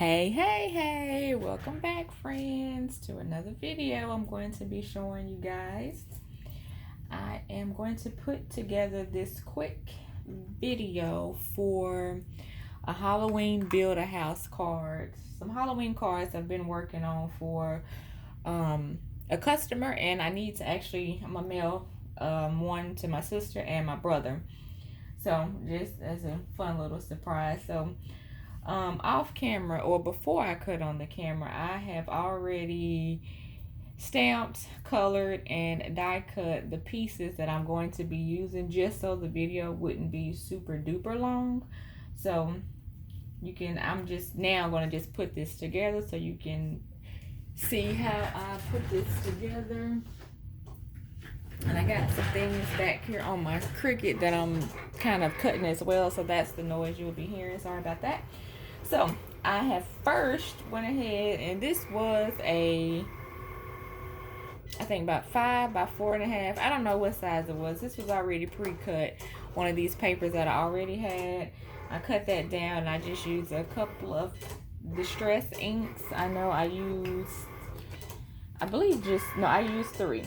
Hey, welcome back, friends, to another video I'm going to be showing you guys. I am going to put together this quick video for a Halloween build a house card. Some Halloween cards I've been working on for a customer, and I need to I'm gonna mail one to my sister and my brother. So just as a fun little surprise. So off camera, or before I cut on the camera, I have already stamped, colored, and die cut the pieces that I'm going to be using, just so the video wouldn't be super duper long. So I'm just now going to just put this together so you can see how I put this together. And I got some things back here on my Cricut that I'm kind of cutting as well, so that's the noise you'll be hearing. Sorry about that. So I have first went ahead, and this was I think about 5 by 4.5. I don't know what size it was. This was already pre-cut. One of these papers that I already had. I cut that down, and I just used a couple of distress inks. I know I used 3.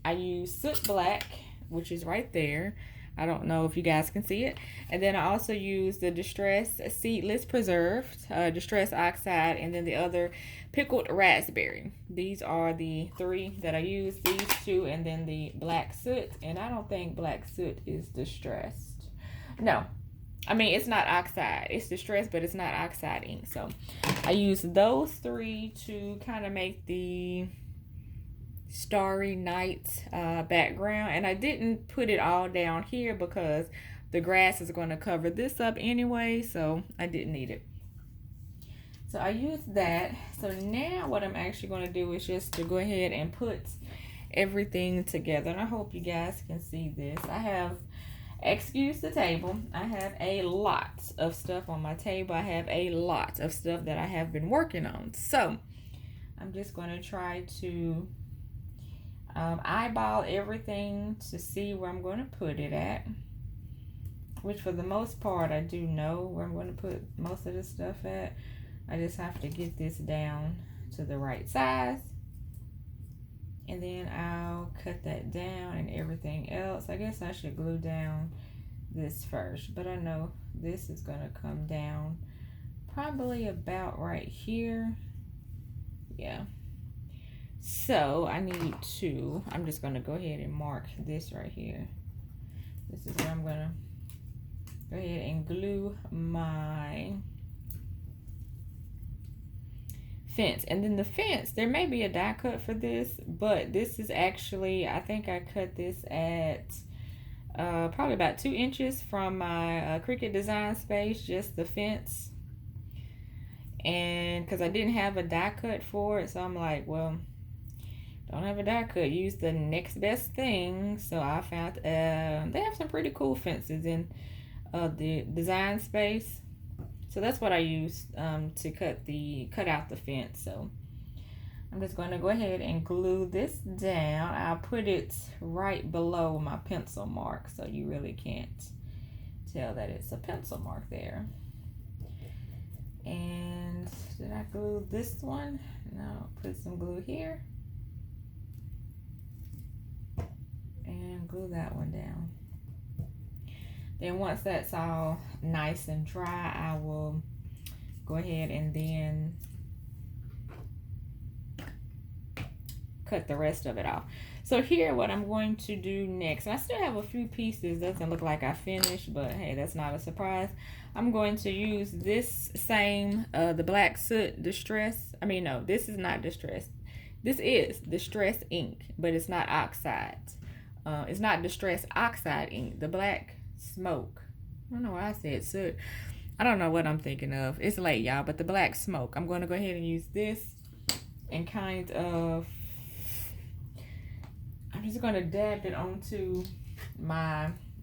I used soot black, which is right there. I don't know if you guys can see it. And then I also used the Distress Seedless Preserved, Distress Oxide, and then the other Pickled Raspberry. These are the 3 that I used, these 2, and then the black soot. And I don't think black soot is distressed. No, I mean, it's not oxide. It's distressed, but it's not oxide ink. So I used those 3 to kind of make the Starry Night background, and I didn't put it all down here because the grass is going to cover this up anyway, so I didn't need it. So I used that. So now what I'm actually going to do is just to go ahead and put everything together, and I hope you guys can see this. I have, excuse the table, I have a lot of stuff on my table. I have a lot of stuff that I have been working on, so I'm just going to try to eyeball everything to see where I'm going to put it at, which for the most part I do know where I'm going to put most of the stuff at. I just have to get this down to the right size, and then I'll cut that down and everything else. I guess I should glue down this first, but I know this is going to come down probably about right here. Yeah. So I'm just going to go ahead and mark this right here. This is where I'm going to go ahead and glue my fence. And then the fence, there may be a die cut for this, but this is actually, I think I cut this at probably about 2 inches from my Cricut design space, just the fence. And because I didn't have a die cut for it, so I'm like, well, don't have a die cut, use the next best thing. So I found they have some pretty cool fences in the design space, so that's what I used to cut out the fence. So I'm just going to go ahead and glue this down. I'll put it right below my pencil mark, so you really can't tell that it's a pencil mark there. And did I glue this one? No, put some glue here. And glue that one down. Then once that's all nice and dry, I will go ahead and then cut the rest of it off. So here, what I'm going to do next, and I still have a few pieces, doesn't look like I finished, but hey, that's not a surprise. I'm going to use this same, the black soot distress. I mean, no, this is not distress. This is distress ink, but it's not oxide. It's not distress oxide ink. The black smoke. I don't know why I said soot. I don't know what I'm thinking of. It's late, y'all, but the black smoke. I'm going to go ahead and use this and kind of, I'm just going to dab it onto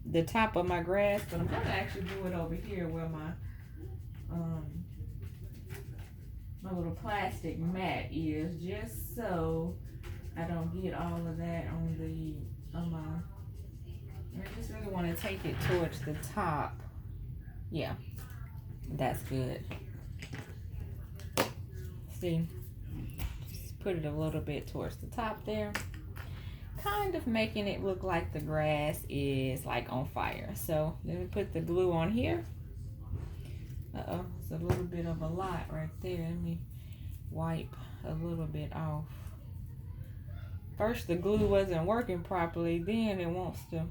the top of my grass, but I'm going to actually do it over here where my little plastic mat is, just so I don't get all of that on I just really want to take it towards the top. Yeah, that's good. see, just put it a little bit towards the top there, kind of making it look like the grass is like on fire. So then we put the glue on here. Uh-oh, it's a little bit of a lot right there. Let me wipe a little bit off. First the glue wasn't working properly, then it wants to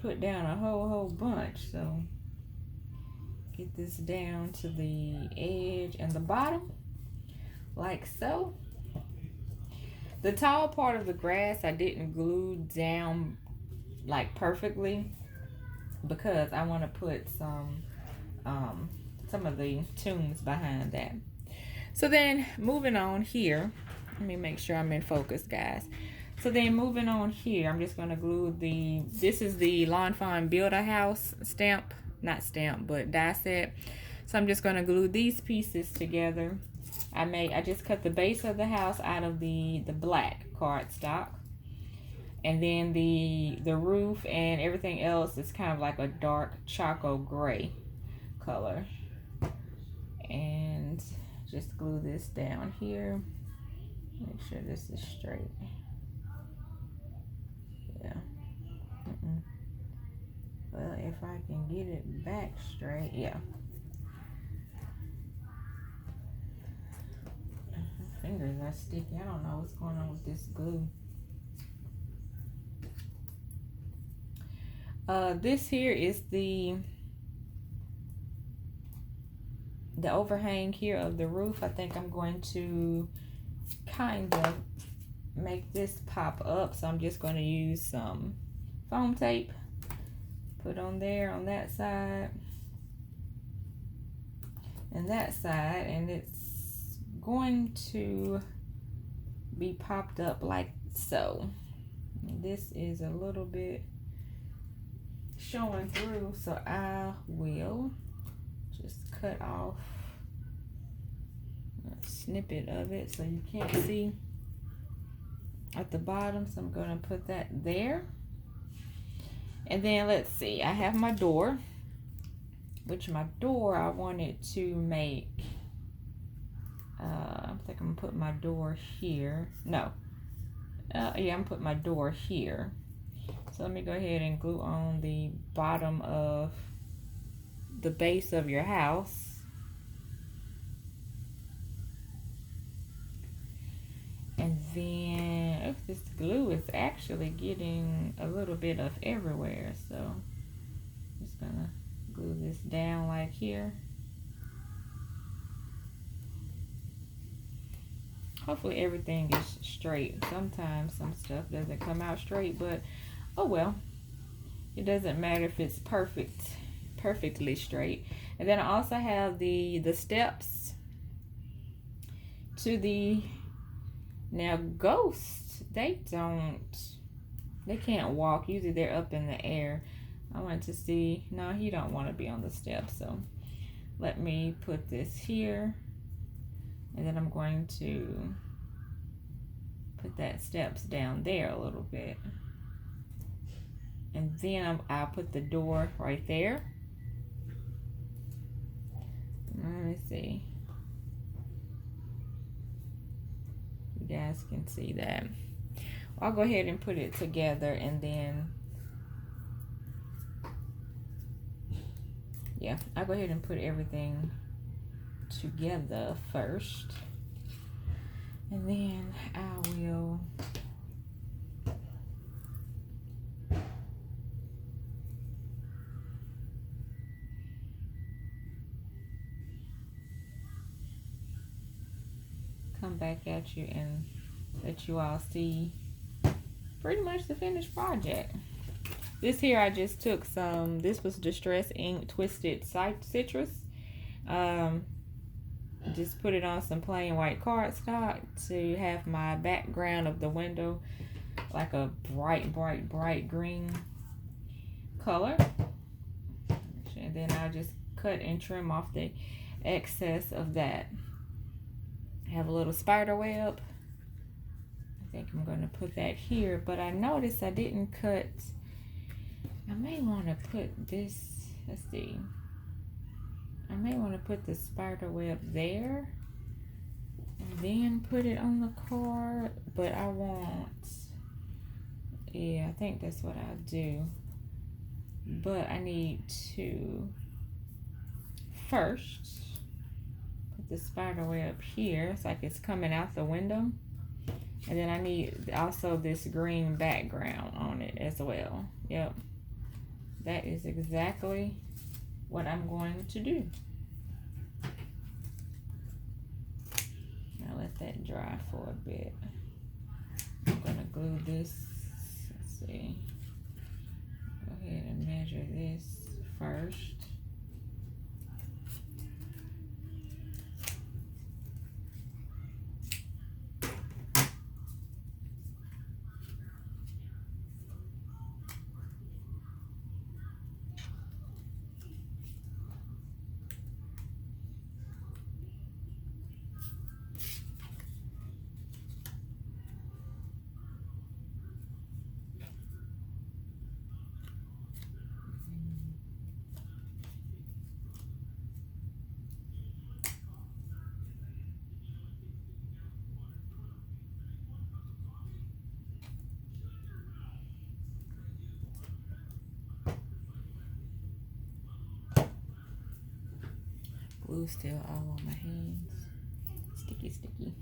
put down a whole bunch. So get this down to the edge and the bottom, like so. The tall part of the grass I didn't glue down like perfectly because I want to put some of the tunes behind that. So then moving on here, let me make sure I'm in focus, guys. So then moving on here, I'm just going to glue this is the Lawn Fawn Build a House stamp, not stamp, but die set. So I'm just going to glue these pieces together. I just cut the base of the house out of the black cardstock. And then the roof and everything else is kind of like a dark charcoal gray color. And just glue this down here. Make sure this is straight. Yeah. Well, if I can get it back straight, yeah. My fingers are sticky. I don't know what's going on with this glue. This here is the overhang here of the roof. I think I'm going to kind of make this pop up, so I'm just going to use some foam tape, put on there on that side and that side, and it's going to be popped up like so. This is a little bit showing through, so I will just cut off a snippet of it so you can't see at the bottom. So I'm going to put that there. And then let's see, I have my door, which my door I wanted to make, I think I'm going to put my door here. No. Yeah, I'm going to put my door here. So let me go ahead and glue on the bottom of the base of your house. And then, oh, this glue is actually getting a little bit of everywhere. So I'm just gonna glue this down like here. Hopefully everything is straight. Sometimes some stuff doesn't come out straight, but oh well. It doesn't matter if it's perfectly straight. And then I also have the steps to the, now ghosts, they can't walk. Usually they're up in the air. I want to see, no, he don't want to be on the steps. So let me put this here. And then I'm going to put that steps down there a little bit. And then I'll put the door right there. Let me see. You guys can see that. I'll go ahead and put it together, and then, yeah, I'll go ahead and put everything together first, and then I will come back at you and let you all see pretty much the finished project. This here I just took some, this was Distress Ink Twisted Citrus. Just put it on some plain white cardstock to have my background of the window like a bright green color. And then I'll just cut and trim off the excess of that. I have a little spider web. I think I'm going to put that here, but I noticed I didn't cut. I may want to put this, let's see. I may want to put the spider web there. then put it on the card, but I won't. Yeah, I think that's what I'll do. But I need to first put the spider web here. It's like it's coming out the window. And then I need also this green background on it as well. Yep. That is exactly what I'm going to do. Now let that dry for a bit. I'm gonna glue this. Let's see. Go ahead and measure this first. Glue still all on my hands. Sticky, sticky.